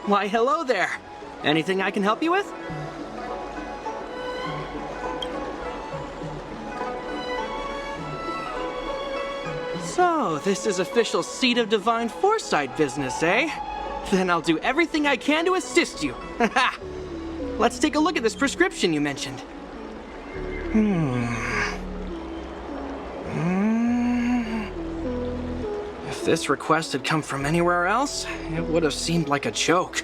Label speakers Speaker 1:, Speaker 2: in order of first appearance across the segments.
Speaker 1: Why, hello there. Anything I can help you with? So, this is official Seed of Divine Foresight business, eh? Then I'll do everything I can to assist you. Haha! Let's take a look at this prescription you mentioned. If this request had come from anywhere else, it would have seemed like a joke.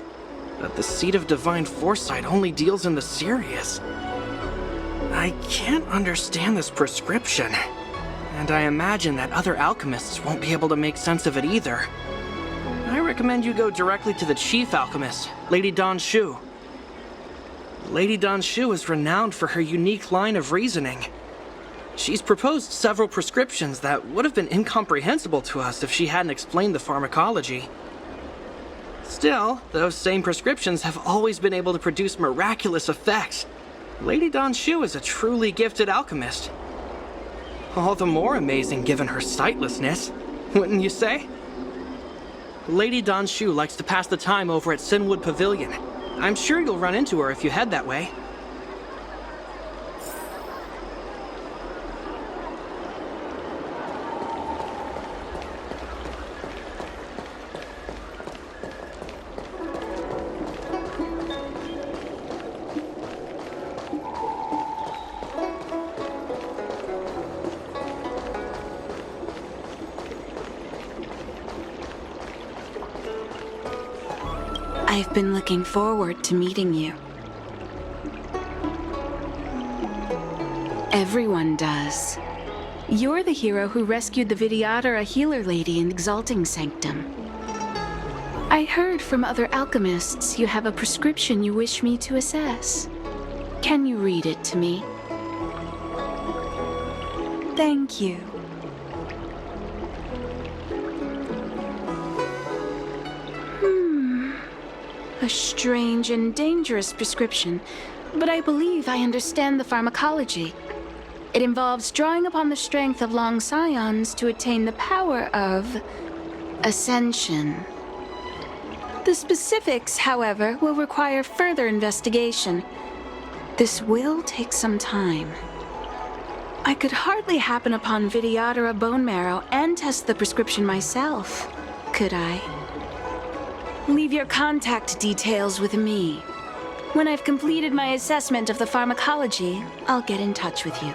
Speaker 1: But the Seed of Divine Foresight only deals in the serious. I can't understand this prescription. And I imagine that other alchemists won't be able to make sense of it either. I recommend you go directly to the chief alchemist, Lady Dan Shu. Lady Dan Shu is renowned for her unique line of reasoning. She's proposed several prescriptions that would have been incomprehensible to us if she hadn't explained the pharmacology. Still, those same prescriptions have always been able to produce miraculous effects. Lady Dan Shu is a truly gifted alchemist. All the more amazing given her sightlessness, wouldn't you say? Lady Dan Shu likes to pass the time over at Sinwood Pavilion. I'm sure you'll run into her if you head that way.
Speaker 2: I've been looking forward to meeting you. Everyone does. You're the hero who rescued the Vidyadhara healer lady in Exalting Sanctum. I heard from other alchemists you have a prescription you wish me to assess. Can you read it to me? Thank you. A strange and dangerous prescription, but I believe I understand the pharmacology. It involves drawing upon the strength of long scions to attain the power of ascension. The specifics, however, will require further investigation. This will take some time. I could hardly happen upon Vidyadhara bone marrow and test the prescription myself, could I? Leave your contact details with me. When I've completed my assessment of the pharmacology, I'll get in touch with you.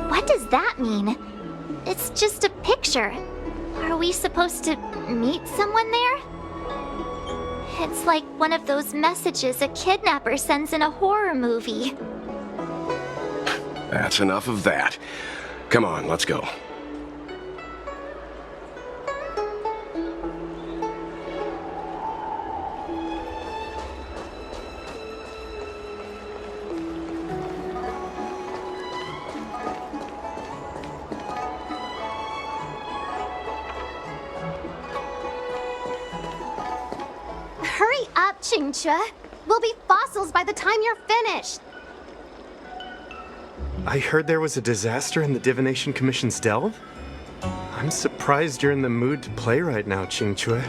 Speaker 3: What does that mean? It's just a picture. Are we supposed to meet someone there? It's like one of those messages a kidnapper sends in a horror movie.
Speaker 4: That's enough of that. Come on, let's go.
Speaker 3: Hurry up, Chingcha. We'll be fossils by the time you're finished.
Speaker 5: I heard there was a disaster in the Divination Commission's delve. I'm surprised you're in the mood to play right now, Qingque.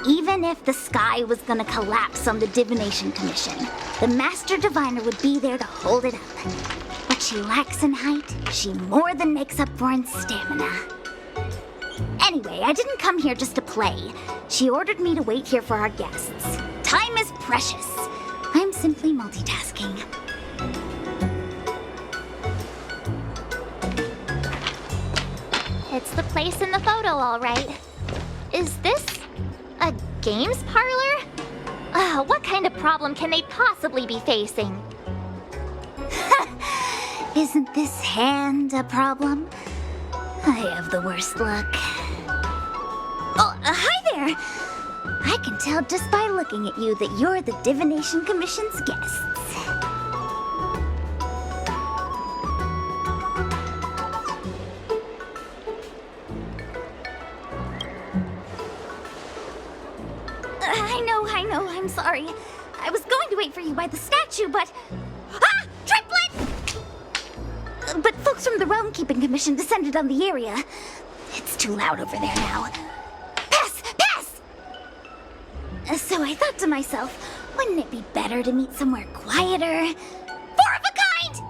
Speaker 6: Even if the sky was gonna collapse on the Divination Commission, the Master Diviner would be there to hold it up. What she lacks in height, she more than makes up for in stamina. Anyway, I didn't come here just to play. She ordered me to wait here for our guests. Time is precious. I'm simply multitasking.
Speaker 3: It's the place in the photo, all right. Is this a games parlor? What kind of problem can they possibly be facing?
Speaker 6: Isn't this hand a problem? I have the worst luck. Oh, hi there! I can tell just by looking at you that you're the Divination Commission's guests. I know, I'm sorry. I was going to wait for you by the statue, but... Ah! Triplet! But folks from the Realm Keeping Commission descended on the area. It's too loud over there now. Pass! Pass! So I thought to myself, wouldn't it be better to meet somewhere quieter? Four of a kind!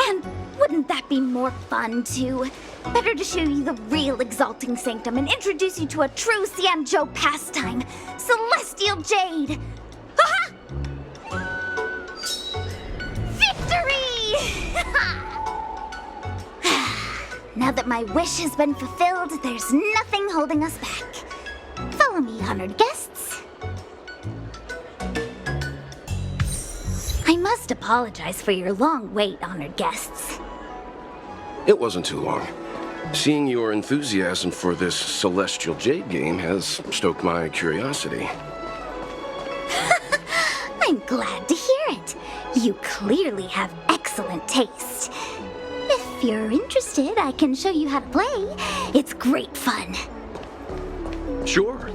Speaker 6: And wouldn't that be more fun, too? Better to show you the real Exalting Sanctum and introduce you to a true Xianzhou pastime, Celestial Jade! Ha-ha! Victory! Now that my wish has been fulfilled, there's nothing holding us back. Follow me, honored guests. I must apologize for your long wait, honored guests.
Speaker 4: It wasn't too long. Seeing your enthusiasm for this Celestial Jade game has stoked my curiosity.
Speaker 6: I'm glad to hear it. You clearly have excellent taste. If you're interested, I can show you how to play. It's great fun.
Speaker 4: Sure.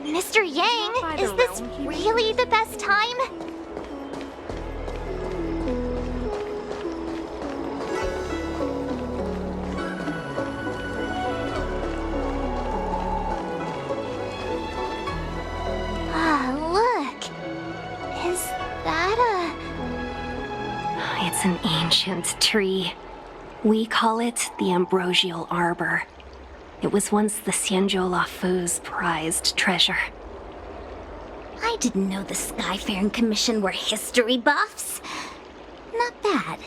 Speaker 3: Mr. Yang, is this really the best time? Look. Is that
Speaker 7: It's an ancient tree. We call it the Ambrosial Arbor. It was once the Xianzhou Lafu's prized treasure.
Speaker 6: I didn't know the Skyfaring Commission were history buffs. Not bad.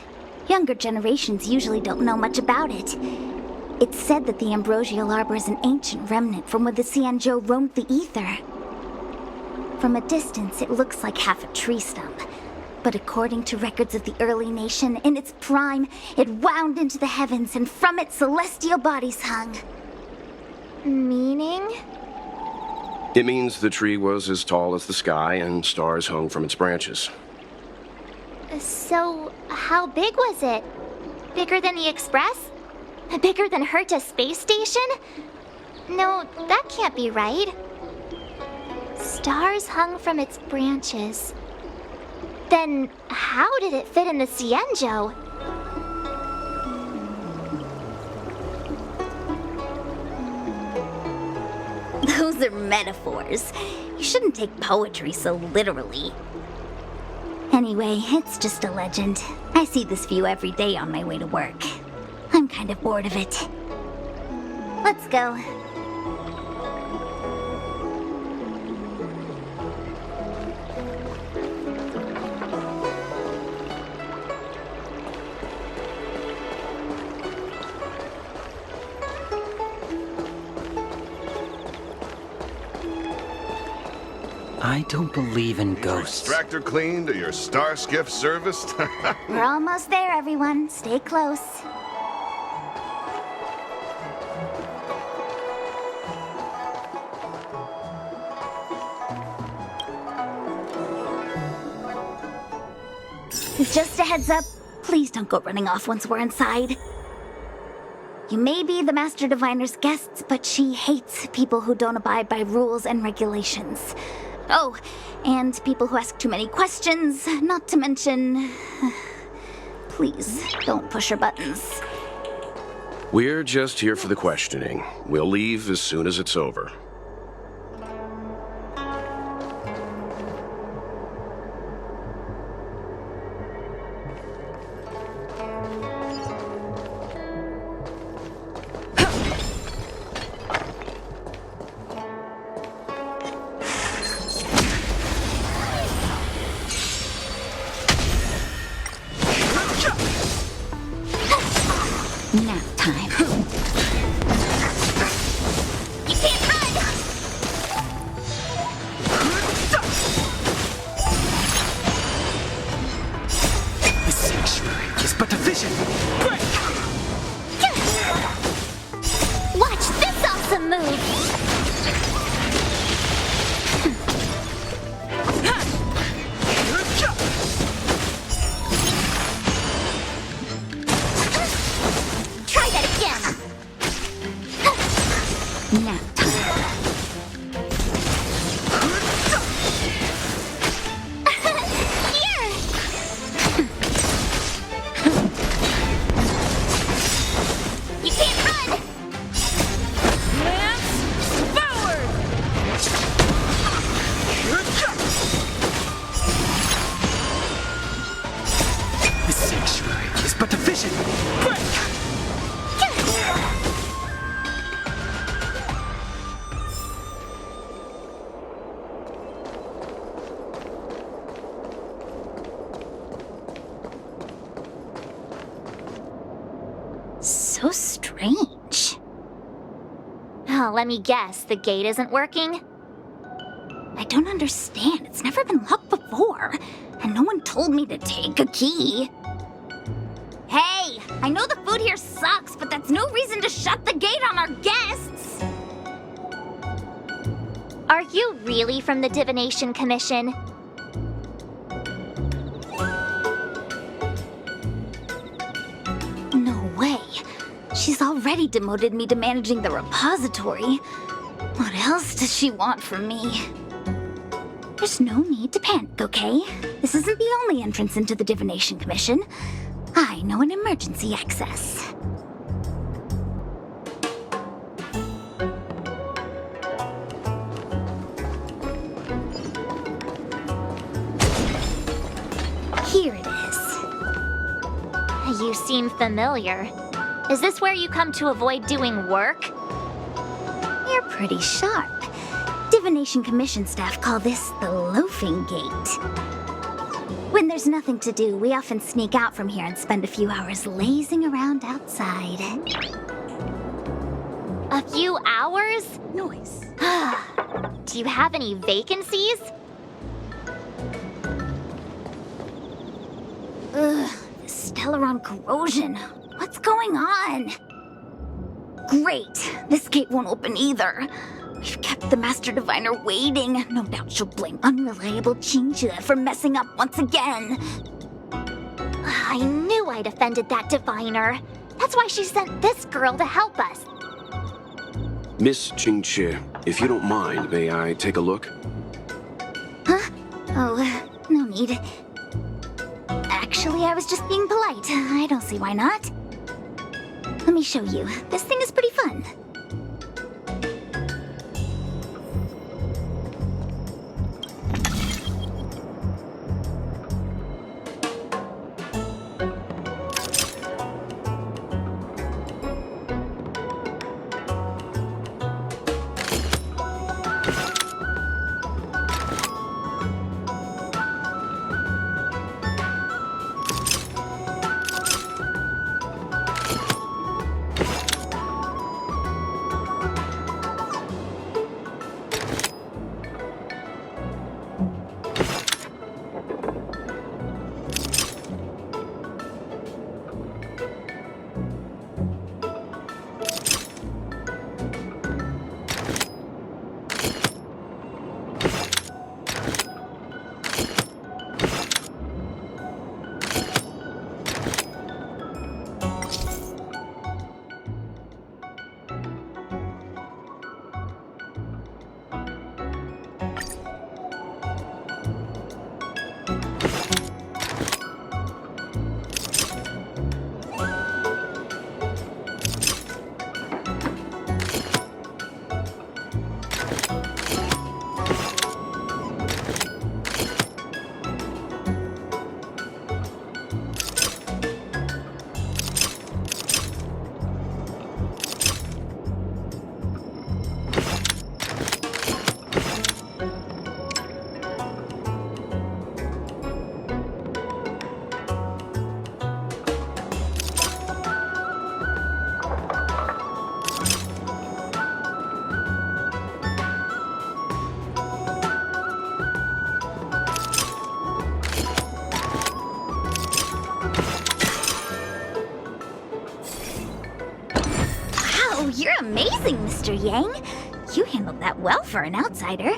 Speaker 6: Younger generations usually don't know much about it. It's said that the Ambrosial Arbor is an ancient remnant from when the Xianzhou roamed the ether. From a distance, it looks like half a tree stump. But according to records of the early nation, in its prime, it wound into the heavens and from it celestial bodies hung.
Speaker 3: meaning?
Speaker 4: It means the tree was as tall as the sky and stars hung from its branches.
Speaker 3: So, how big was it? Bigger than the Express? Bigger than Herta Space Station? No, that can't be right. Stars hung from its branches. Then, how did it fit in the Xianzhou?
Speaker 6: Those are metaphors. You shouldn't take poetry so literally. Anyway, it's just a legend. I see this view every day on my way to work. I'm kind of bored of it. Let's go.
Speaker 8: I don't believe in ghosts.
Speaker 9: Extractor cleaned or your star skiff serviced?
Speaker 6: We're almost there, everyone. Stay close. Just a heads up, please don't go running off once we're inside. You may be the Master Diviner's guests, but she hates people who don't abide by rules and regulations. Oh, and people who ask too many questions, not to mention... Please, don't push your buttons.
Speaker 4: We're just here for the questioning. We'll leave as soon as it's over.
Speaker 6: Nap time. You can't run!
Speaker 1: The sanctuary is but a vision. Break!
Speaker 3: Watch this awesome move! Try that again!
Speaker 6: Nap time.
Speaker 3: Here! You can't run!
Speaker 2: Lance forward!
Speaker 1: The sanctuary is but a vision. Break!
Speaker 6: So strange.
Speaker 3: Oh, let me guess, the gate isn't working?
Speaker 6: I don't understand. It's never been locked before. And no one told me to take a key. Hey, I know the food here sucks, but that's no reason to shut the gate on our guests.
Speaker 3: Are you really from the Divination Commission?
Speaker 6: No way. She's already demoted me to managing the repository. What else does she want from me? There's no need to panic, okay? This isn't the only entrance into the Divination Commission. I know an emergency access. Here it is.
Speaker 3: You seem familiar. Is this where you come to avoid doing work?
Speaker 6: You're pretty sharp. Divination Commission staff call this the loafing gate. When there's nothing to do, we often sneak out from here and spend a few hours lazing around outside.
Speaker 3: A few hours?
Speaker 6: Noise.
Speaker 3: Do you have any vacancies?
Speaker 6: Ugh, this Stellaron corrosion. What's going on? Great. This gate won't open either. We've kept the Master Diviner waiting. No doubt she'll blame unreliable Chinchilla for messing up once again.
Speaker 3: I knew I'd offended that diviner. That's why she sent this girl to help us.
Speaker 4: Miss Qingqi, if you don't mind, may I take a look?
Speaker 6: Huh? Oh, no need. Actually, I was just being polite. I don't see why not. Let me show you. This thing is pretty fun. amazing, Mr. Yang. You handled that well for an outsider.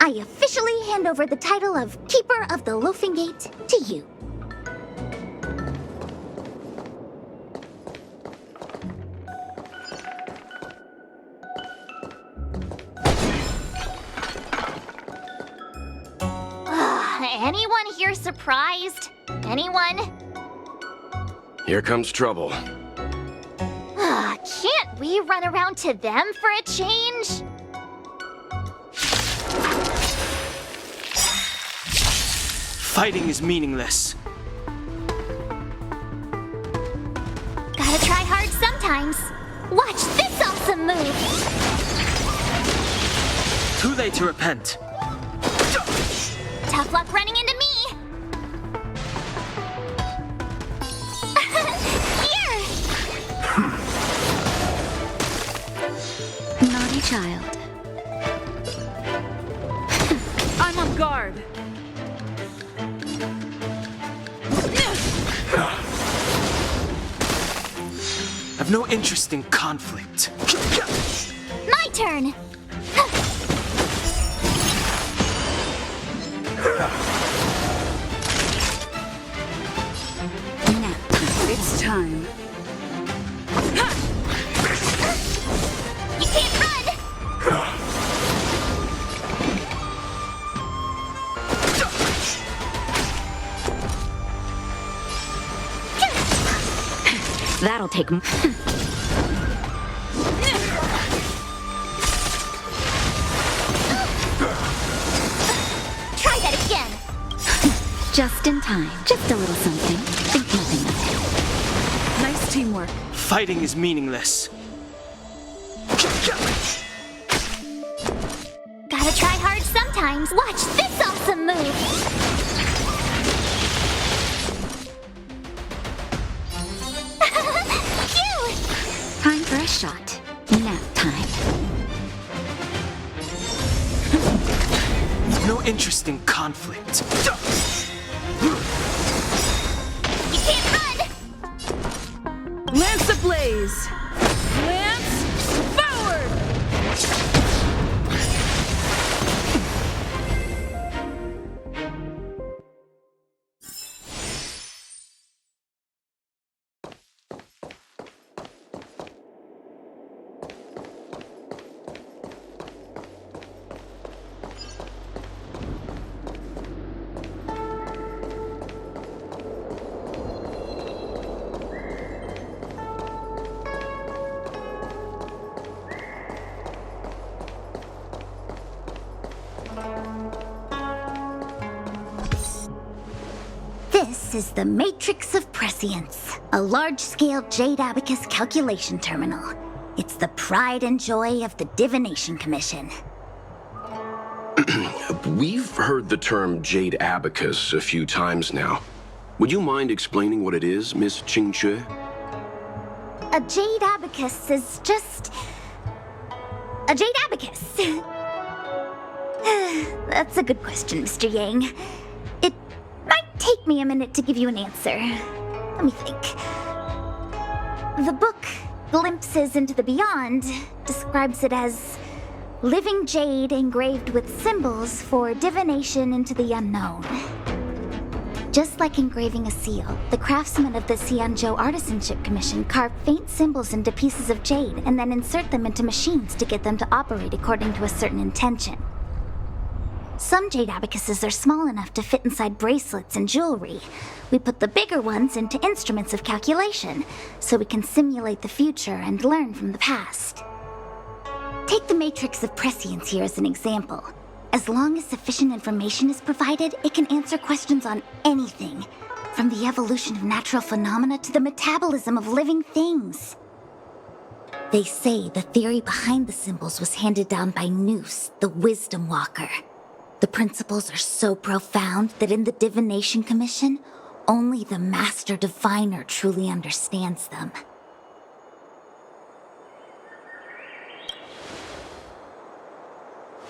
Speaker 6: I officially hand over the title of Keeper of the Loafing Gate to you.
Speaker 3: Anyone here surprised? Anyone?
Speaker 4: Here comes trouble.
Speaker 3: Can't we run around to them for a change?
Speaker 1: Fighting is meaningless.
Speaker 3: Gotta try hard sometimes. Watch this awesome move!
Speaker 1: Too late to repent.
Speaker 3: Tough luck running into me! Here!
Speaker 6: Naughty child.
Speaker 2: I'm on guard.
Speaker 1: I've no interest in conflict.
Speaker 3: My turn!
Speaker 6: Now, it's time.
Speaker 3: You can't run!
Speaker 6: That'll take.
Speaker 3: Try that again!
Speaker 6: Just in time. Just a little something. Think nothing of it.
Speaker 2: Nice teamwork.
Speaker 1: Fighting is meaningless.
Speaker 3: Gotta try hard sometimes. Watch this awesome move! Phew!
Speaker 6: Time for a shot. Nap time.
Speaker 1: No interest in conflict.
Speaker 3: You can't run!
Speaker 2: Lance ablaze. Lance forward.
Speaker 6: This is the Matrix of Prescience, a large-scale Jade Abacus calculation terminal. It's the pride and joy of the Divination Commission.
Speaker 4: We've heard the term Jade Abacus a few times now. Would you mind explaining what it is, Miss Qingque?
Speaker 6: A Jade Abacus is just... a Jade Abacus. That's a good question, Mr. Yang. It might take me a minute to give you an answer. Let me think. The book, Glimpses into the Beyond, describes it as living jade engraved with symbols for divination into the unknown. Just like engraving a seal, the craftsmen of the Xianzhou Artisanship Commission carve faint symbols into pieces of jade and then insert them into machines to get them to operate according to a certain intention. Some jade abacuses are small enough to fit inside bracelets and jewelry. We put the bigger ones into instruments of calculation, so we can simulate the future and learn from the past. Take the Matrix of Prescience here as an example. As long as sufficient information is provided, it can answer questions on anything, from the evolution of natural phenomena to the metabolism of living things. They say the theory behind the symbols was handed down by Nous, the Wisdom Walker. The principles are so profound that in the Divination Commission, only the Master Diviner truly understands them.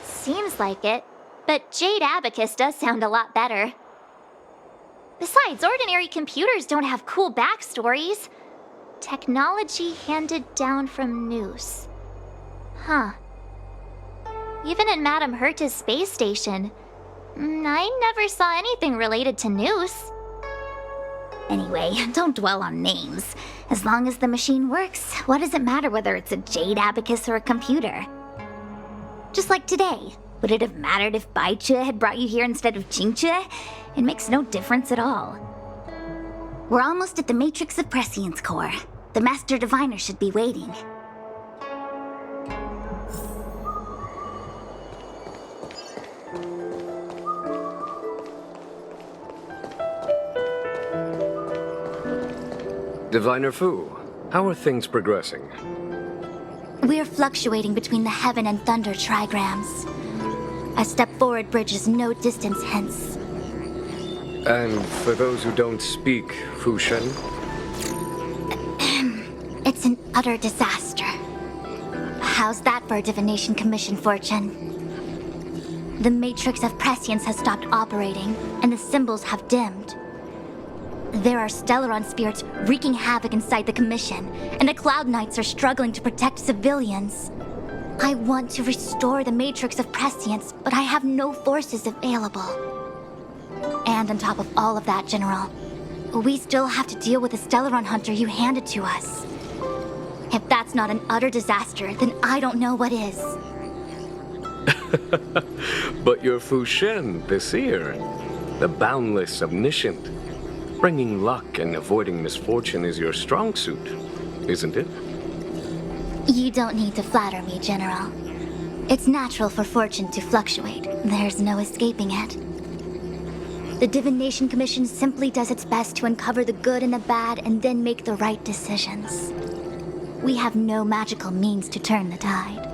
Speaker 3: Seems like it, but Jade Abacus does sound a lot better. Besides, ordinary computers don't have cool backstories. Technology handed down from Nous. Huh. Even in Madame Herta's space station, I never saw anything related to Noose.
Speaker 6: Anyway, don't dwell on names. As long as the machine works, what does it matter whether it's a jade abacus or a computer? Just like today. Would it have mattered if Baichue had brought you here instead of Qingchue? It makes no difference at all. We're almost at the Matrix of Prescience core. The Master Diviner should be waiting.
Speaker 10: Diviner Fu, how are things progressing?
Speaker 6: We're fluctuating between the heaven and thunder trigrams. A step forward bridges no distance hence.
Speaker 10: And for those who don't speak Fu Shen?
Speaker 6: It's an utter disaster. How's that for a Divination Commission fortune? The Matrix of Prescience has stopped operating, and the symbols have dimmed. There are Stellaron spirits wreaking havoc inside the Commission, and the Cloud Knights are struggling to protect civilians. I want to restore the Matrix of Prescience, but I have no forces available. And on top of all of that, General, we still have to deal with the Stellaron hunter you handed to us. If that's not an utter disaster, then I don't know what is.
Speaker 10: But you're Fu Shen, the seer, the boundless omniscient. Bringing luck and avoiding misfortune is your strong suit, isn't it?
Speaker 6: You don't need to flatter me, General. It's natural for fortune to fluctuate. There's no escaping it. The Divination Commission simply does its best to uncover the good and the bad and then make the right decisions. We have no magical means to turn the tide.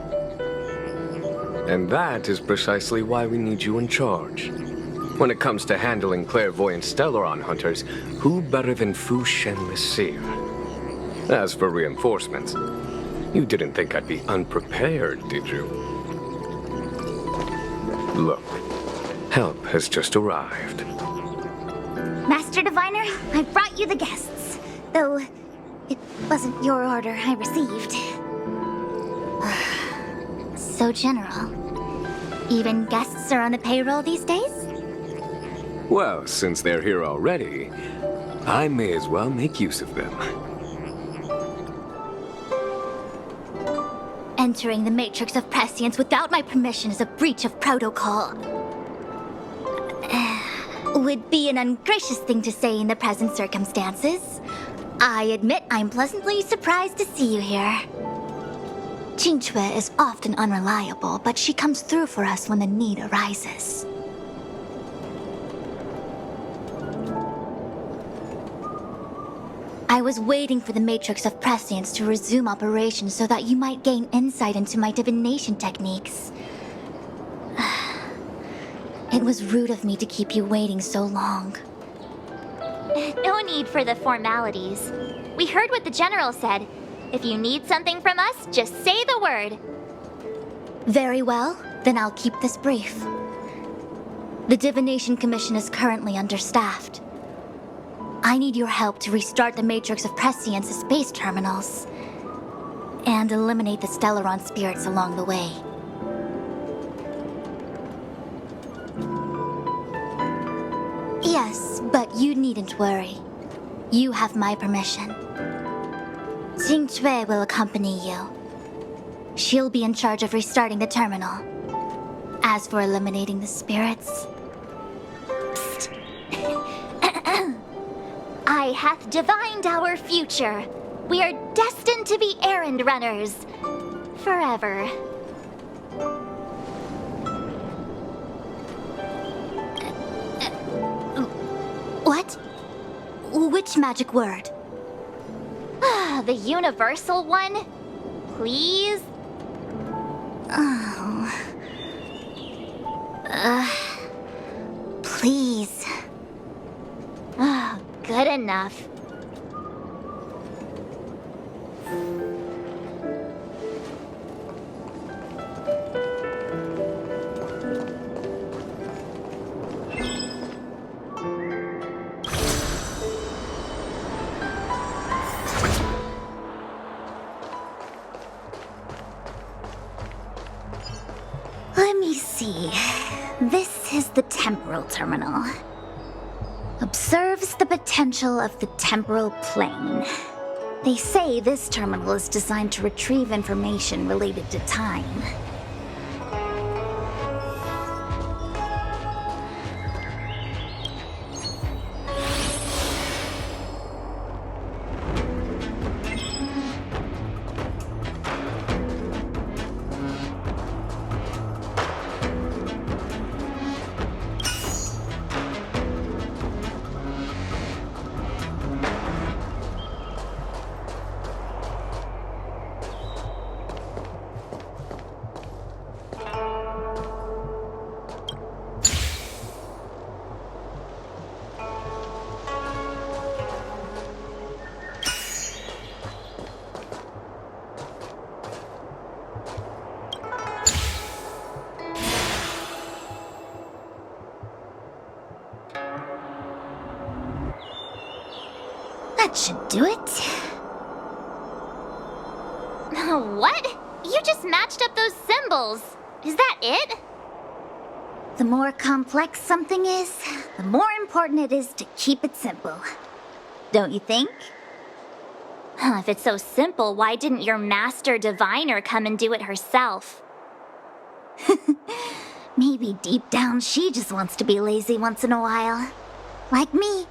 Speaker 10: And that is precisely why we need you in charge. When it comes to handling clairvoyant Stellaron hunters, who better than Fu Shen the Seer? As for reinforcements, you didn't think I'd be unprepared, did you? Look, help has just arrived.
Speaker 6: Master Diviner, I brought you the guests. Though, it wasn't your order I received. So, General, even guests are on the payroll these days?
Speaker 10: Well, since they're here already, I may as well make use of them.
Speaker 6: Entering the Matrix of Prescience without my permission is a breach of protocol. Would be an ungracious thing to say in the present circumstances. I admit I'm pleasantly surprised to see you here. Qingchue is often unreliable, but she comes through for us when the need arises. I was waiting for the Matrix of Prescience to resume operations so that you might gain insight into my divination techniques. It was rude of me to keep you waiting so long.
Speaker 3: No need for the formalities. We heard what the General said. If you need something from us, just say the word.
Speaker 6: Very well, then I'll keep this brief. The Divination Commission is currently understaffed. I need your help to restart the Matrix of Prescience's space terminals and eliminate the Stellaron spirits along the way. Yes, but you needn't worry. You have my permission. Qingchue will accompany you. She'll be in charge of restarting the terminal. As for eliminating the spirits...
Speaker 3: I hath divined our future. We are destined to be errand runners. Forever.
Speaker 6: What? Which magic word?
Speaker 3: The universal one? Please?
Speaker 6: Oh. Please.
Speaker 3: Good enough.
Speaker 6: Let me see. This is the temporal terminal. Observes the potential of the temporal plane. They say this terminal is designed to retrieve information related to time. That should do it.
Speaker 3: What? You just matched up those symbols. Is that it?
Speaker 6: The more complex something is, the more important it is to keep it simple. Don't you think?
Speaker 3: If it's so simple, why didn't your master diviner come and do it herself?
Speaker 6: Maybe deep down she just wants to be lazy once in a while. Like me.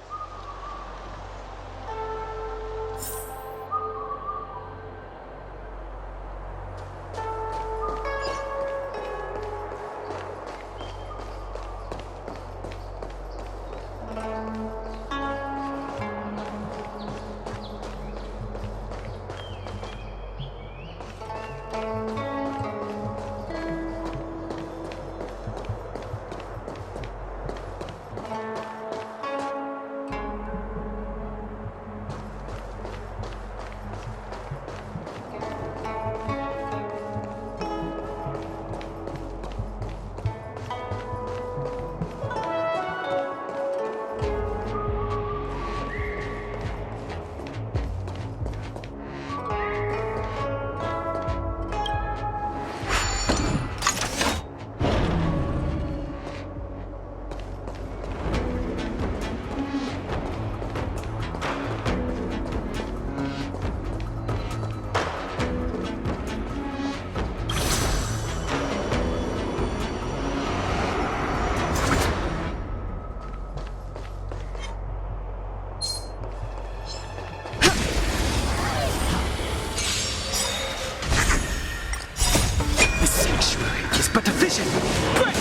Speaker 1: But the vision! Break!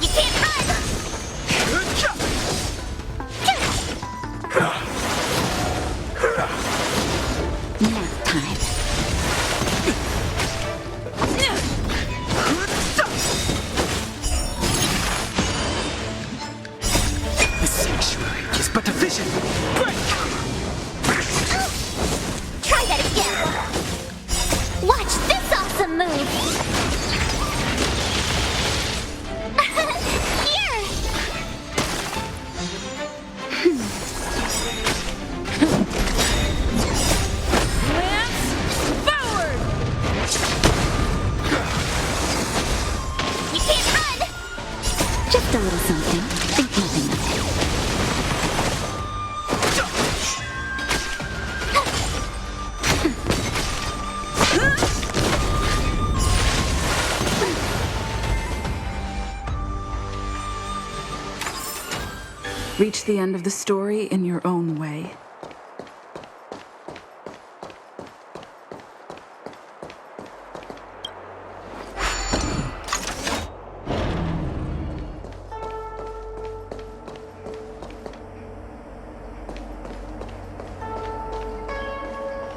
Speaker 3: You can't run!
Speaker 6: Nap time.
Speaker 1: But the vision! Break!
Speaker 3: Try that again! Watch this awesome move! Here! Lance forward! You can't run!
Speaker 6: Just a little something. Think nothing of it.
Speaker 11: Reach the end of the story in your own way.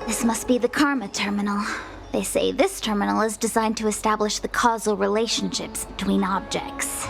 Speaker 6: This must be the Karma Terminal. They say this terminal is designed to establish the causal relationships between objects.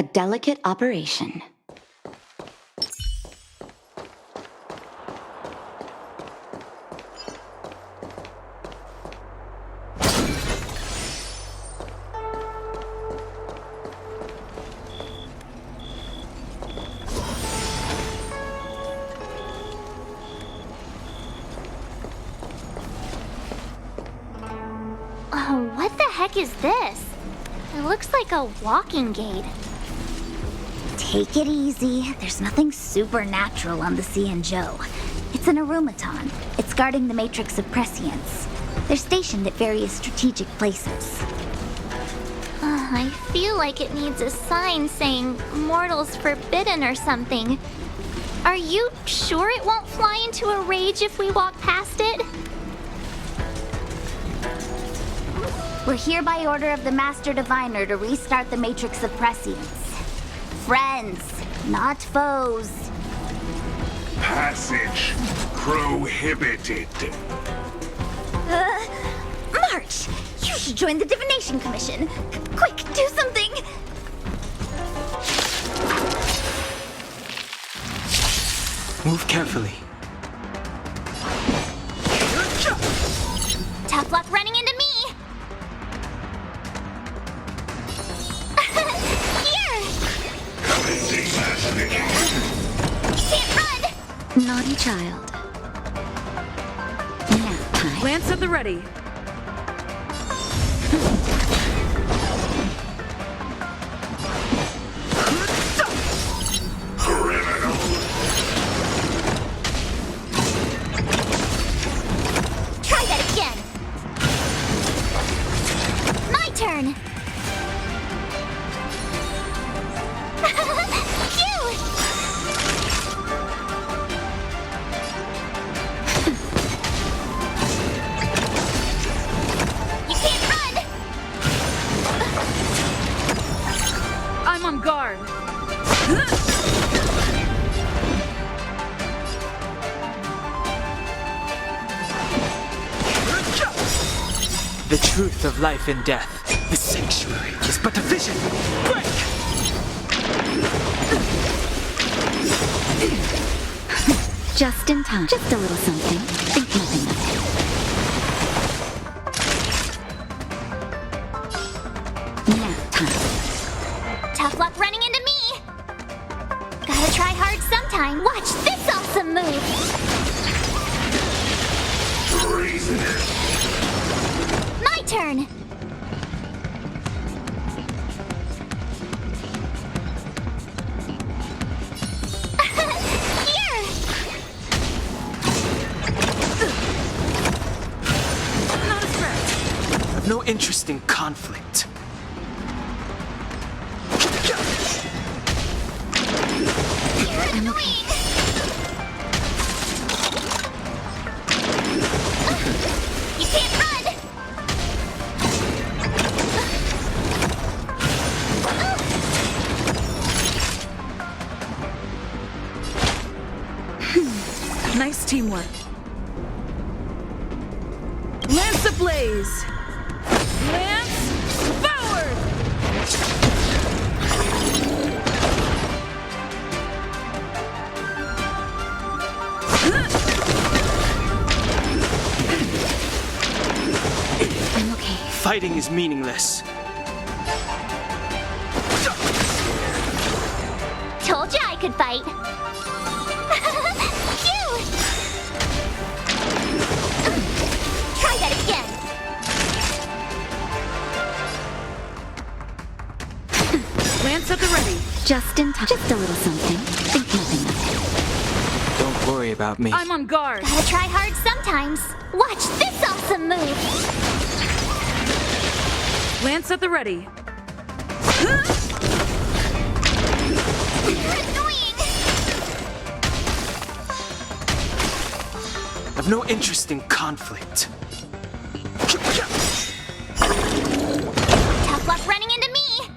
Speaker 12: A delicate operation.
Speaker 3: Oh, what the heck is this? It looks like a walking gate.
Speaker 6: Take it easy. There's nothing supernatural on the Cianzhou. It's an aromaton. It's guarding the matrix of prescience. They're stationed at various strategic places.
Speaker 3: I feel like it needs a sign saying mortals forbidden or something. Are you sure it won't fly into a rage if we walk past it?
Speaker 6: We're here by order of the Master Diviner to restart the matrix of prescience. Friends, not foes.
Speaker 9: Passage prohibited.
Speaker 6: March! You should join the Divination Commission. Quick, do something!
Speaker 8: Move carefully.
Speaker 3: Tough luck running into me! Here! You can't run!
Speaker 12: Naughty child. Nap time.
Speaker 11: Lance at the ready.
Speaker 3: Try that again! My turn! You can't run!
Speaker 11: I'm on guard.
Speaker 8: The truth of life and death. The sanctuary is but a vision. Break!
Speaker 12: Just in time. Just a little something. Think nothing of it. Nap time.
Speaker 3: Tough luck running into me! Gotta try hard sometime. Watch this awesome move! My turn! Here!
Speaker 11: Not a threat.
Speaker 8: I've no interest in conflict.
Speaker 3: You're annoying! You can't run!
Speaker 11: Nice teamwork. Lance ablaze. Lance forward.
Speaker 12: I'm okay.
Speaker 8: Fighting is meaningless.
Speaker 3: Told you I could fight. Phew! Try that again.
Speaker 11: Lance at the ready.
Speaker 12: Just in time. Just a little something. Think nothing of it.
Speaker 8: Don't worry about me.
Speaker 11: I'm on guard.
Speaker 3: Gotta try hard sometimes. Watch this awesome move.
Speaker 11: Lance at the ready.
Speaker 3: You're annoying.
Speaker 8: I've no interest in conflict.
Speaker 3: Tough luck running into me.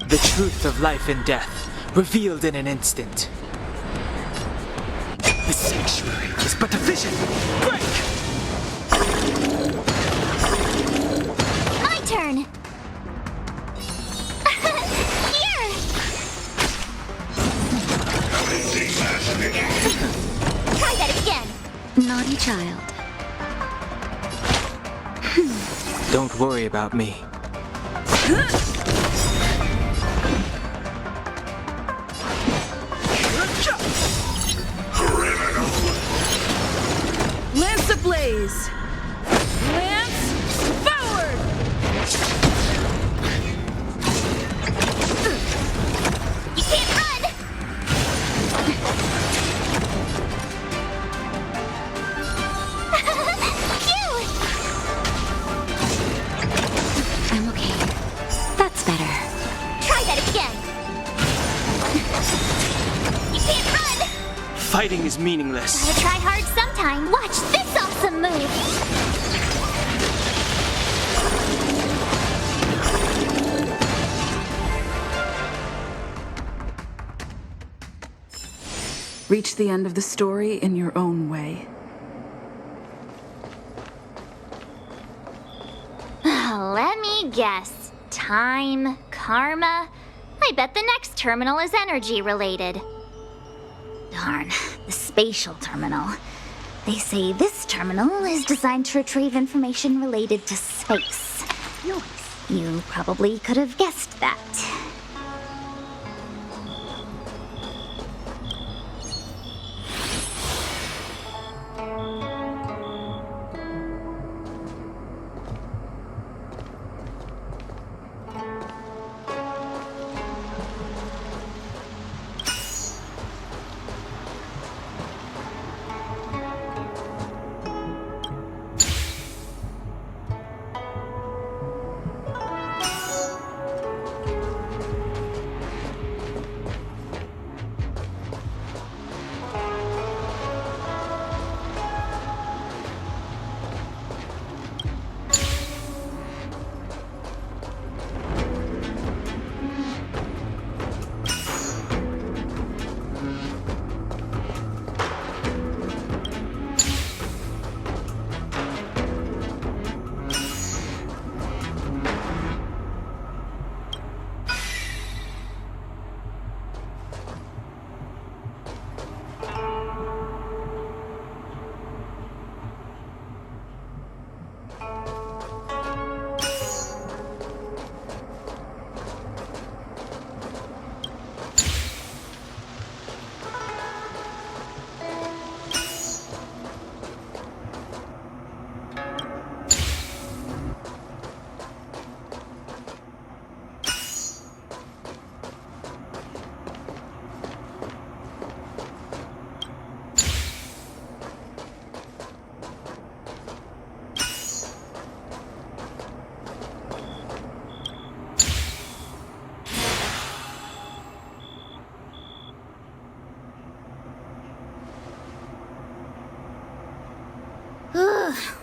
Speaker 8: The truth of life and death, revealed in an instant. The sanctuary is but a vision. Break!
Speaker 3: My turn. Here.
Speaker 8: Don't worry about me.
Speaker 11: Lance ablaze! Lance forward!
Speaker 6: You can't run! Phew!
Speaker 12: I'm okay. That's better.
Speaker 6: Try that again! You can't run!
Speaker 8: Fighting is meaningless.
Speaker 6: Gotta try hard sometime. Watch this awesome move!
Speaker 11: Reach the end of the story in your own way.
Speaker 3: Let me guess. Time, karma. I bet the next terminal is energy related.
Speaker 6: Darn, the spatial terminal. They say this terminal is designed to retrieve information related to space. You probably could have guessed that.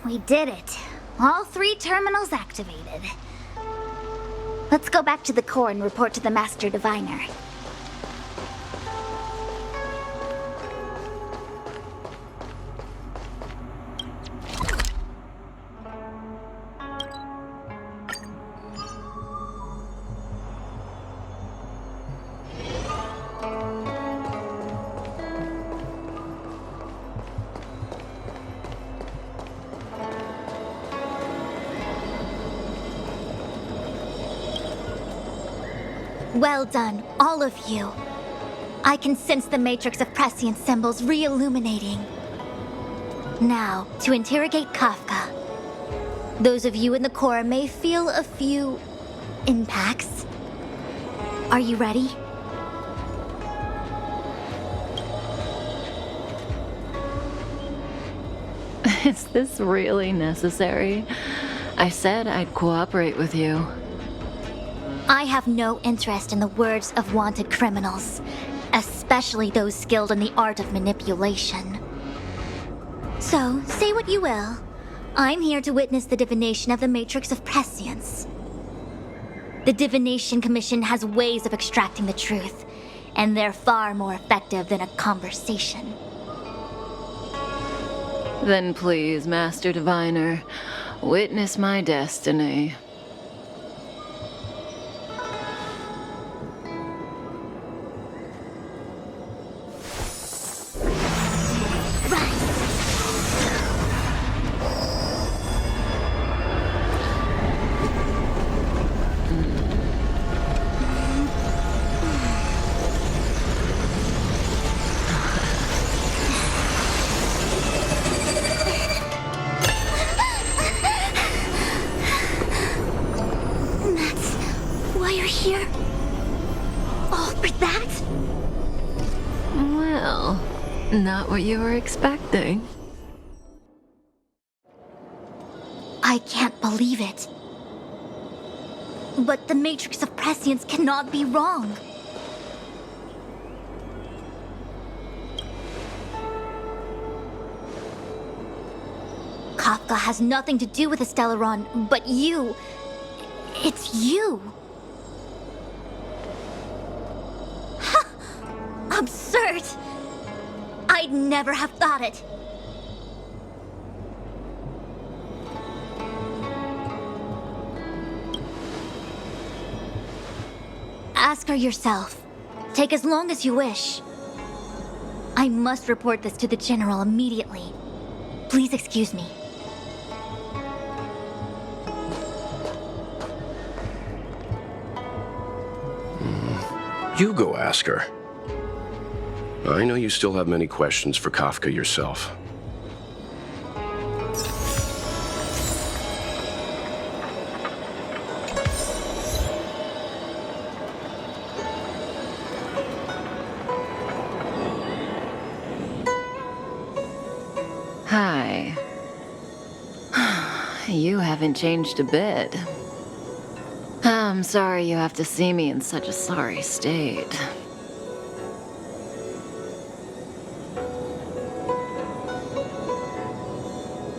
Speaker 6: We did it. All 3 terminals activated. Let's go back to the core and report to the Master Diviner. Well done, all of you. I can sense the matrix of prescient symbols re-illuminating. Now, to interrogate Kafka. Those of you in the core may feel a few impacts. Are you ready?
Speaker 13: Is this really necessary? I said I'd cooperate with you.
Speaker 6: I have no interest in the words of wanted criminals, especially those skilled in the art of manipulation. So, say what you will. I'm here to witness the divination of the Matrix of Prescience. The Divination Commission has ways of extracting the truth, and they're far more effective than a conversation.
Speaker 13: Then please, Master Diviner, witness my destiny.
Speaker 6: why you're here? All for that?
Speaker 13: Well, not what you were expecting.
Speaker 6: I can't believe it. But the Matrix of Prescience cannot be wrong. Kafka has nothing to do with the Stellaron, but you. It's you. Ha! Absurd. I'd never have thought it. Ask her yourself. Take as long as you wish. I must report this to the General immediately. Please excuse me.
Speaker 4: You go ask her. I know you still have many questions for Kafka yourself.
Speaker 13: Hi. You haven't changed a bit. I'm sorry you have to see me in such a sorry state.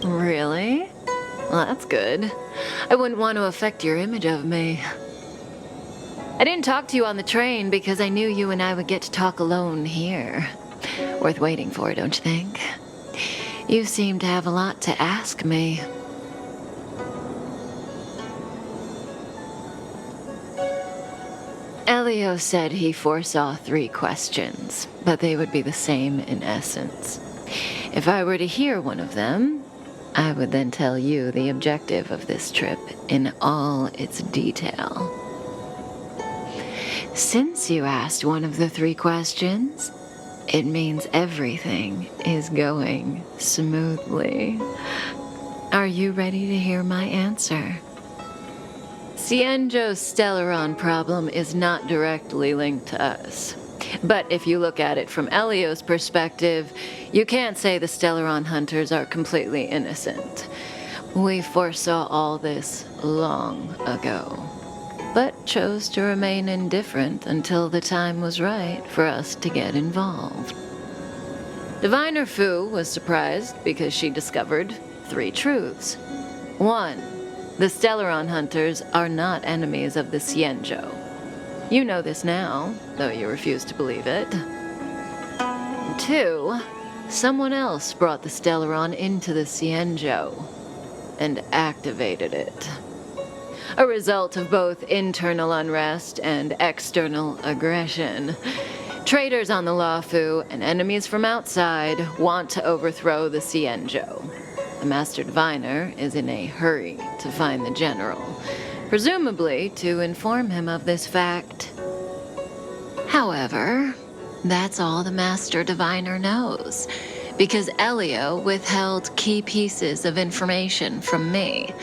Speaker 13: Really? Well, that's good. I wouldn't want to affect your image of me. I didn't talk to you on the train because I knew you and I would get to talk alone here. Worth waiting for, don't you think? You seem to have a lot to ask me. Elio said he foresaw 3 questions, but they would be the same in essence. If I were to hear one of them, I would then tell you the objective of this trip in all its detail. Since you asked one of the 3 questions, it means everything is going smoothly. Are you ready to hear my answer? Cienjo's Stellaron problem is not directly linked to us. But if you look at it from Elio's perspective, you can't say the Stellaron hunters are completely innocent. We foresaw all this long ago, but chose to remain indifferent until the time was right for us to get involved. Diviner Fu was surprised because she discovered 3 truths. 1. The Stellaron hunters are not enemies of the Cienjo. You know this now, though you refuse to believe it. 2. Someone else brought the Stellaron into the Cienjo and activated it. A result of both internal unrest and external aggression. Traitors on the Luofu and enemies from outside want to overthrow the Cienjo. The Master Diviner is in a hurry to find the General, presumably to inform him of this fact. However, that's all the Master Diviner knows, because Elio withheld key pieces of information from me.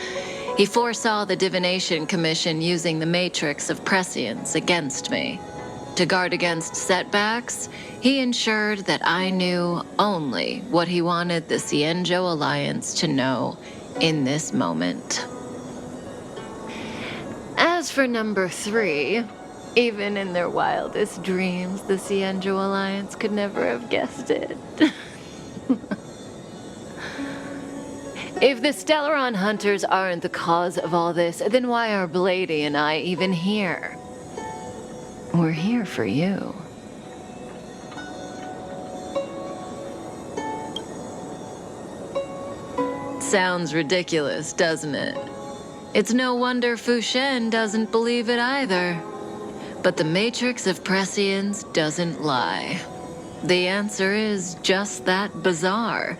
Speaker 13: He foresaw the Divination Commission using the Matrix of Prescience against me. To guard against setbacks, he ensured that I knew only what he wanted the Cienjo Alliance to know in this moment. As for number 3, even in their wildest dreams, the Cienjo Alliance could never have guessed it. If the Stellaron hunters aren't the cause of all this, then why are Blady and I even here? We're here for you. Sounds ridiculous, doesn't it? It's no wonder Fu Shen doesn't believe it either. But the Matrix of Prescience doesn't lie. The answer is just that bizarre.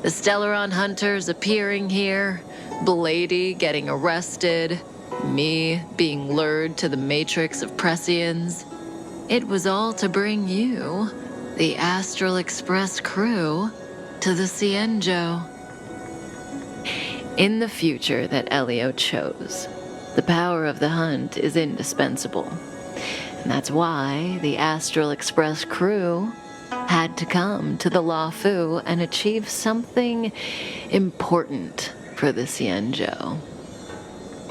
Speaker 13: The Stellaron hunters appearing here, Blady getting arrested, me being lured to the Matrix of Prescience. It was all to bring you, the Astral Express crew, to the Cienjo. In the future that Elio chose, The power of the hunt is indispensable. And that's why the Astral Express crew had to come to the Luofu and achieve something important for the Xianzhou.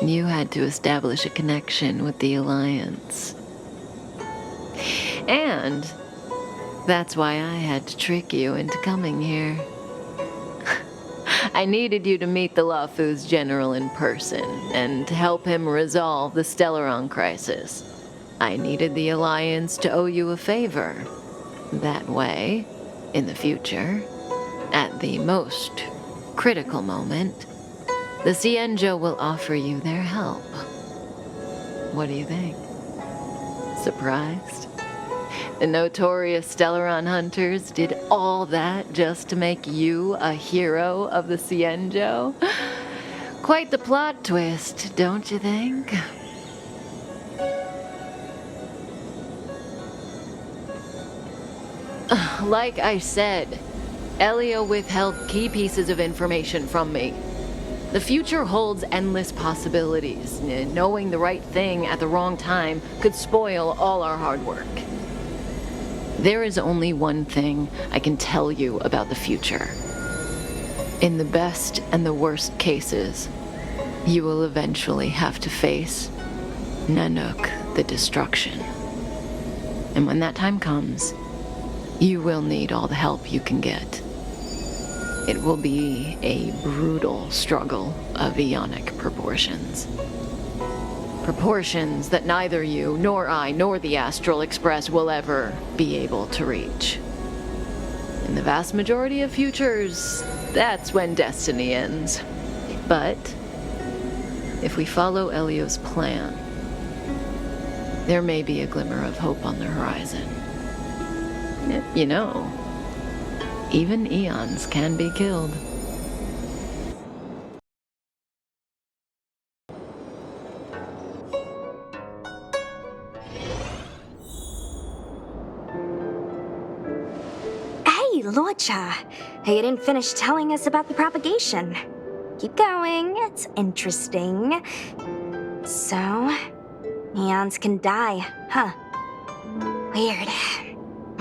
Speaker 13: You had to establish a connection with the Alliance. And that's why I had to trick you into coming here. I needed you to meet the Luofu's general in person and to help him resolve the Stellaron crisis. I needed the Alliance to owe you a favor. That way, in the future, at the most critical moment, the Xianzhou will offer you their help. What do you think? Surprised? The notorious Stellaron hunters did all that just to make you a hero of the Xianzhou? Quite the plot twist, don't you think? Like I said, Elio withheld key pieces of information from me. The future holds endless possibilities. Knowing the right thing at the wrong time could spoil all our hard work. There is only one thing I can tell you about the future. In the best and the worst cases, you will eventually have to face Nanook the Destruction. And when that time comes, you will need all the help you can get. It will be a brutal struggle of eonic proportions. Proportions that neither you, nor I, nor the Astral Express will ever be able to reach. In the vast majority of futures, that's when destiny ends. But if we follow Elio's plan, there may be a glimmer of hope on the horizon. You know, even eons can be killed.
Speaker 6: Hey, Luocha. You didn't finish telling us about the propagation. Keep going, it's interesting. So, eons can die, huh? Weird.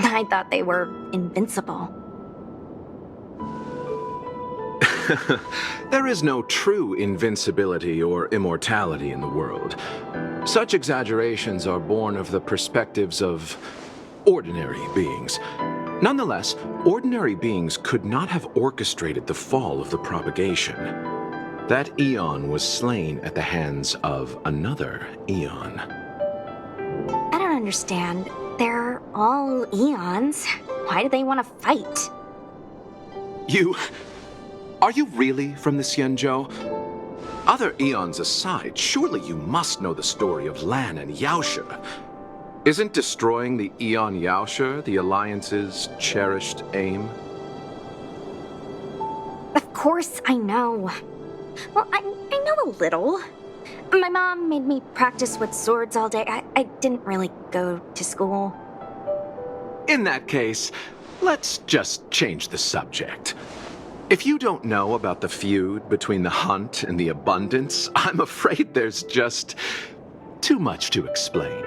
Speaker 6: I thought they were invincible.
Speaker 14: There is no true invincibility or immortality in the world. Such exaggerations are born of the perspectives of ordinary beings. Nonetheless, ordinary beings could not have orchestrated the fall of the propagation. That eon was slain at the hands of another eon.
Speaker 6: I don't understand. They're all eons. Why do they want to fight?
Speaker 14: Are you really from the Xianzhou? Other eons aside, surely you must know the story of Lan and Yaoshe. Isn't destroying the Eon Yaoshe the Alliance's cherished aim?
Speaker 6: Of course I know. Well, I know a little. My mom made me practice with swords all day. I didn't really go to school.
Speaker 14: In that case, let's just change the subject. If you don't know about the feud between the Hunt and the Abundance, I'm afraid there's just too much to explain.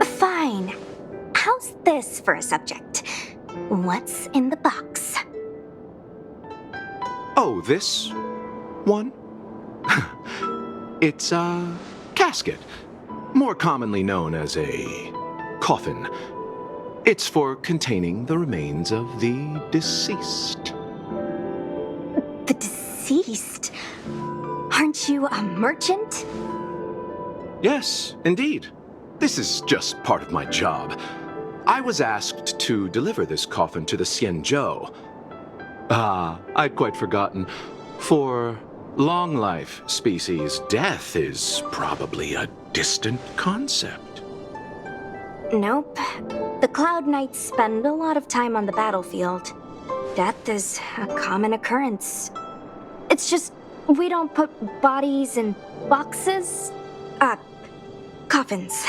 Speaker 6: Fine. How's this for a subject? What's in the box?
Speaker 14: Oh, this one? It's a casket, more commonly known as a coffin. It's for containing the remains of the deceased.
Speaker 6: The deceased? Aren't you a merchant?
Speaker 14: Yes, indeed. This is just part of my job. I was asked to deliver this coffin to the Xianzhou. I'd quite forgotten. For long life species, death is probably a distant concept.
Speaker 6: Nope. The Cloud Knights spend a lot of time on the battlefield. Death is a common occurrence. It's just, we don't put bodies in boxes. Coffins.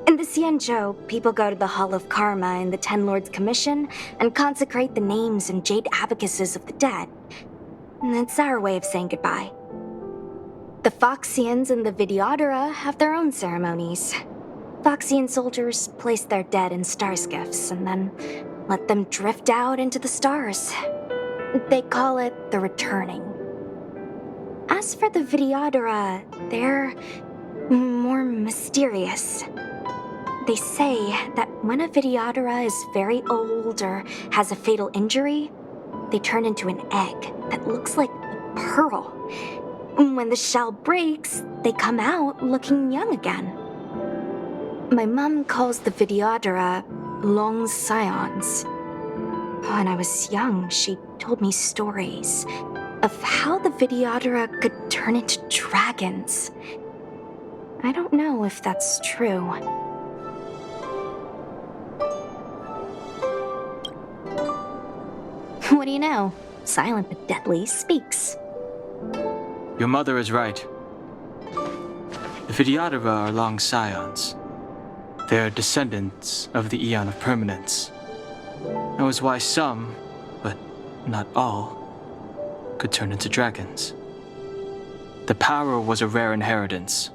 Speaker 6: In the Xianzhou, people go to the Hall of Karma in the Ten Lords Commission and consecrate the names and jade abacuses of the dead. And it's our way of saying goodbye.
Speaker 15: The Foxians and the Videodora have their own ceremonies. Foxian soldiers place their dead in star skiffs and then let them drift out into the stars. They call it the returning. As for the Videodora, they're more mysterious. They say that when a Videodora is very old or has a fatal injury, they turn into an egg that looks like a pearl. When the shell breaks, they come out looking young again. My mom calls the Videodora long scions. When I was young, she told me stories of how the Videodora could turn into dragons. I don't know if that's true. What do you know? Silent but deadly speaks.
Speaker 8: Your mother is right. The Videodora are long scions. They are descendants of the Eon of Permanence. That was why some, but not all, could turn into dragons. The power was a rare inheritance,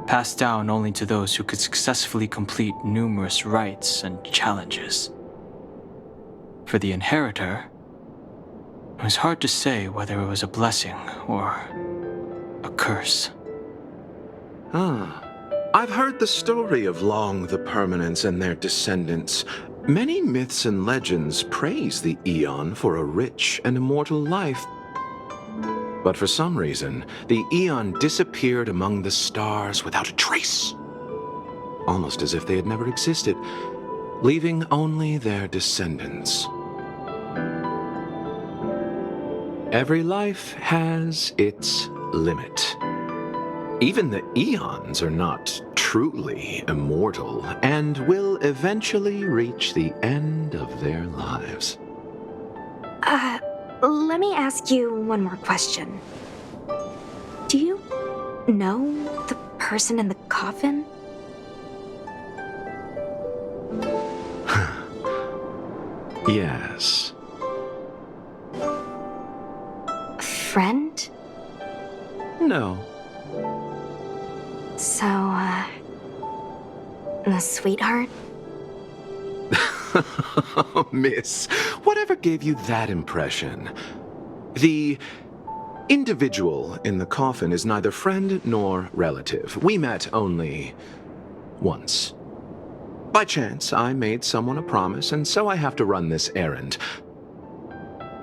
Speaker 8: passed down only to those who could successfully complete numerous rites and challenges. For the inheritor, it was hard to say whether it was a blessing or a curse.
Speaker 14: I've heard the story of Long the Permanence and their descendants. Many myths and legends praise the Eon for a rich and immortal life. But for some reason, the Eon disappeared among the stars without a trace. Almost as if they had never existed, leaving only their descendants. Every life has its limit. Even the Eons are not truly immortal and will eventually reach the end of their lives.
Speaker 15: Let me ask you one more question. Do you know the person in the coffin?
Speaker 14: Yes.
Speaker 15: Friend?
Speaker 14: No.
Speaker 15: So, a sweetheart?
Speaker 14: Miss, whatever gave you that impression? The individual in the coffin is neither friend nor relative. We met only once. By chance, I made someone a promise, and so I have to run this errand.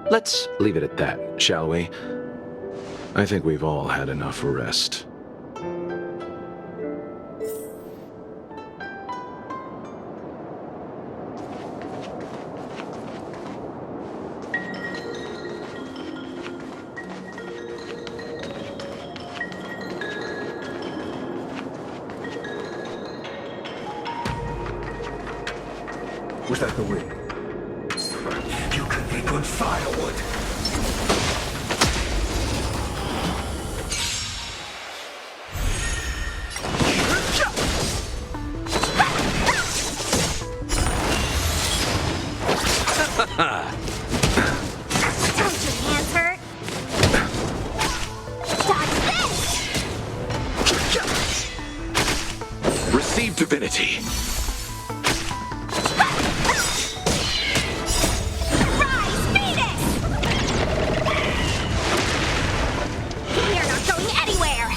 Speaker 14: Let's leave it at that, shall we? I think we've all had enough rest.
Speaker 9: Was that the ring? You could be good firewood.
Speaker 6: Don't your hands hurt? Dodge this!
Speaker 14: Receive divinity.
Speaker 6: Rise, Phoenix! We're not going anywhere!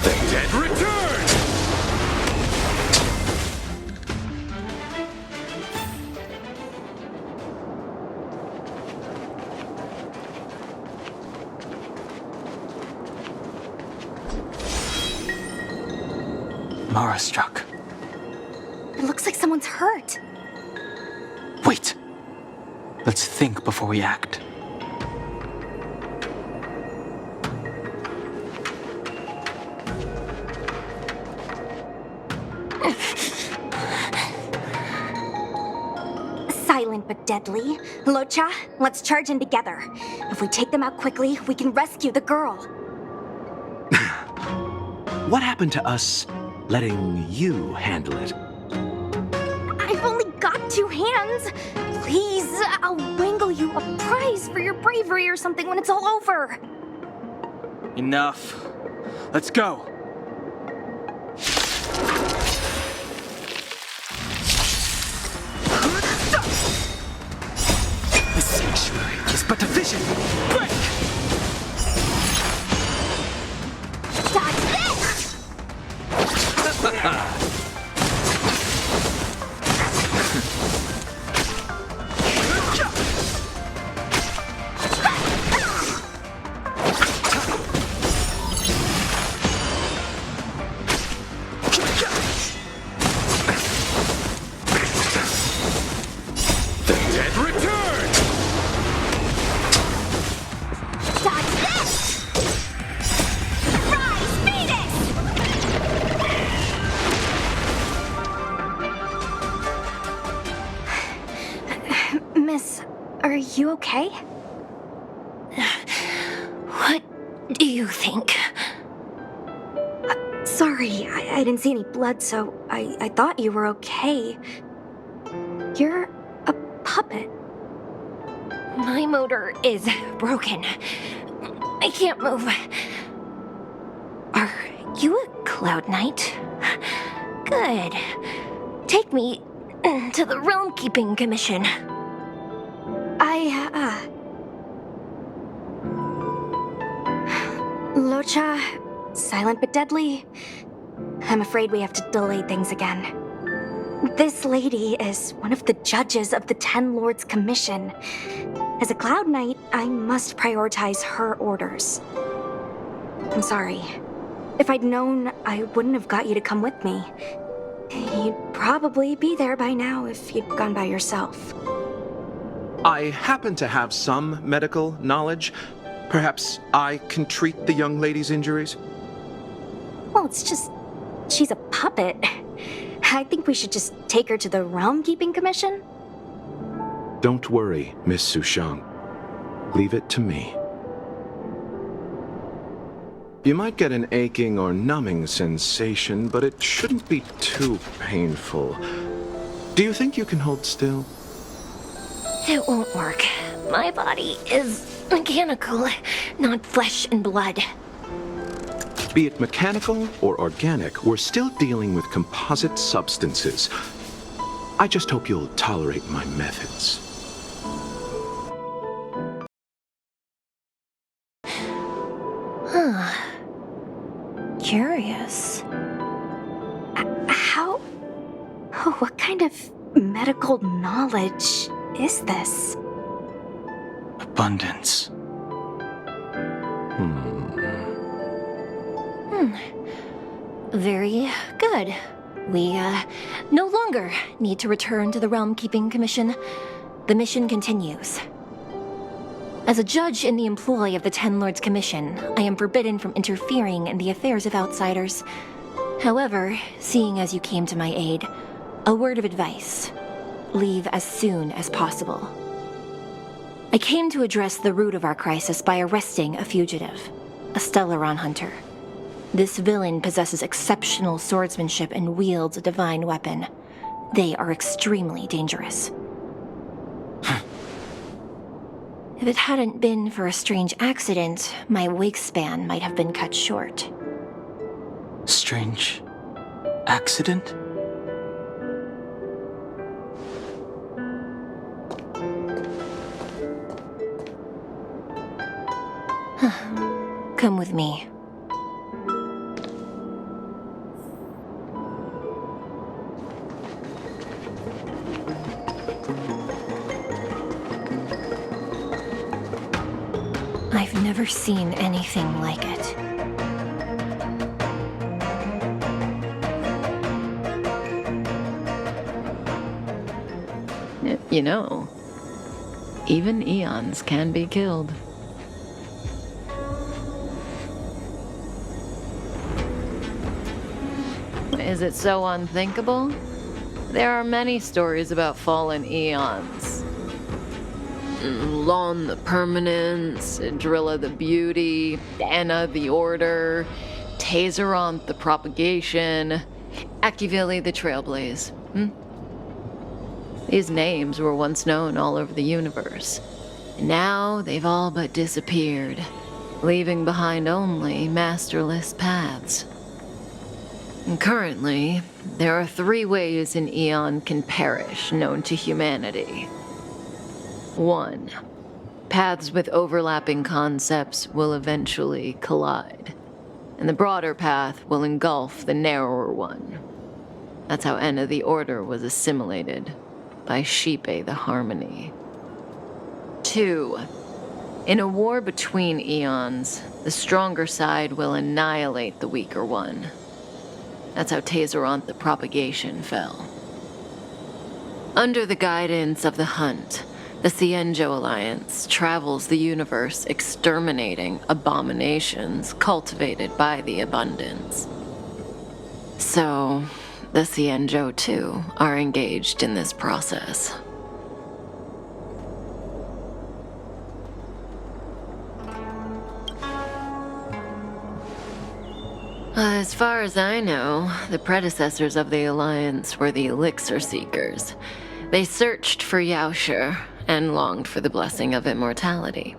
Speaker 14: The dead return!
Speaker 8: Mara struck.
Speaker 15: It looks like someone's hurt.
Speaker 8: Wait! Let's think before we act.
Speaker 15: Silent but deadly. Locha, let's charge in together. If we take them out quickly, we can rescue the girl.
Speaker 14: What happened to us letting you handle it?
Speaker 15: I've only got 2 hands. Please, I'll wangle you a prize for your bravery or something when it's all over.
Speaker 8: Enough. Let's go.
Speaker 1: The sanctuary is but a vision. Break!
Speaker 6: Dodge this!
Speaker 15: Are you okay?
Speaker 7: What do you think?
Speaker 15: Sorry, I didn't see any blood, so I thought you were okay. You're a puppet.
Speaker 7: My motor is broken. I can't move. Are you a Cloud Knight? Good. Take me to the Realm Keeping Commission.
Speaker 15: Locha, silent but deadly. I'm afraid we have to delay things again. This lady is one of the judges of the Ten Lords Commission. As a Cloud Knight, I must prioritize her orders. I'm sorry. If I'd known, I wouldn't have got you to come with me. You'd probably be there by now if you'd gone by yourself.
Speaker 14: I happen to have some medical knowledge. Perhaps I can treat the young lady's injuries?
Speaker 15: Well, it's just... she's a puppet. I think we should just take her to the Realm Keeping Commission.
Speaker 14: Don't worry, Miss Sushang. Leave it to me. You might get an aching or numbing sensation, but it shouldn't be too painful. Do you think you can hold still?
Speaker 7: It won't work. My body is mechanical, not flesh and blood.
Speaker 14: Be it mechanical or organic, we're still dealing with composite substances. I just hope you'll tolerate my methods.
Speaker 7: Huh. Curious.
Speaker 15: How... oh, what kind of medical knowledge is this?
Speaker 8: Abundance.
Speaker 7: Very good. We, no longer need to return to the Realm Keeping Commission. The mission continues. As a judge in the employ of the Ten Lords Commission, I am forbidden from interfering in the affairs of outsiders. However, seeing as you came to my aid, a word of advice. Leave as soon as possible. I came to address the root of our crisis by arresting a fugitive, a Stellaron hunter. This villain possesses exceptional swordsmanship and wields a divine weapon. They are extremely dangerous. If it hadn't been for a strange accident, my wakespan might have been cut short.
Speaker 8: Strange accident?
Speaker 7: Come with me. I've never seen anything like it.
Speaker 13: You know, even eons can be killed. Is it so unthinkable? There are many stories about fallen eons. Lon the Permanence, Drilla the Beauty, Anna the Order, Tazeronth the Propagation, Akivili the Trailblaze. These names were once known all over the universe. And now they've all but disappeared, leaving behind only masterless paths. And currently, there are 3 ways an eon can perish known to humanity. 1. Paths with overlapping concepts will eventually collide, and the broader path will engulf the narrower one. That's how Enna the Order was assimilated by Shipe the Harmony. 2. In a war between eons, the stronger side will annihilate the weaker one. That's how Tazeronth the Propagation fell. Under the guidance of the Hunt, the Cienjo Alliance travels the universe exterminating abominations cultivated by the Abundance. So, the Cienjo, too, are engaged in this process. As far as I know, the predecessors of the Alliance were the Elixir Seekers. They searched for Yaoshi and longed for the blessing of immortality.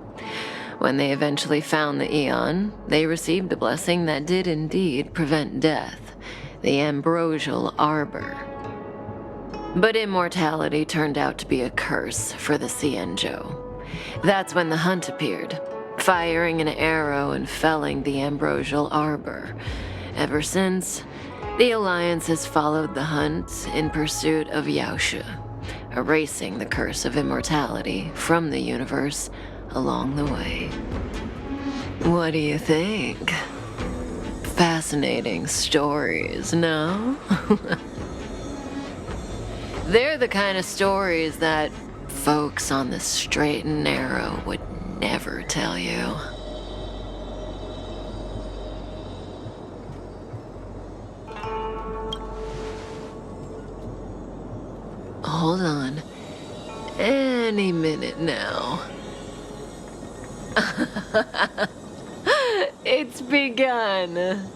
Speaker 13: When they eventually found the Eon, they received a blessing that did indeed prevent death, the Ambrosial Arbor. But immortality turned out to be a curse for the Cienjo. That's when the Hunt appeared, firing an arrow and felling the Ambrosial Arbor. Ever since, the Alliance has followed the Hunt in pursuit of Yaoshi, erasing the curse of immortality from the universe along the way. What do you think? Fascinating stories, no? They're the kind of stories that folks on the straight and narrow would never tell you. Hold on. Any minute now. It's begun.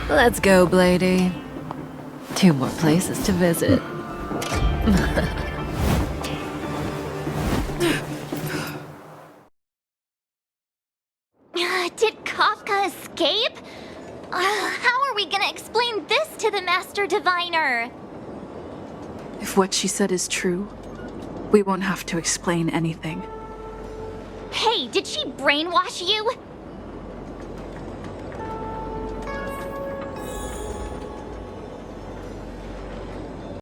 Speaker 13: Let's go, Blady. 2 more places to visit.
Speaker 3: Did Kafka escape? How are we gonna explain this to the Master Diviner?
Speaker 11: If what she said is true, we won't have to explain anything.
Speaker 3: Hey, did she brainwash you?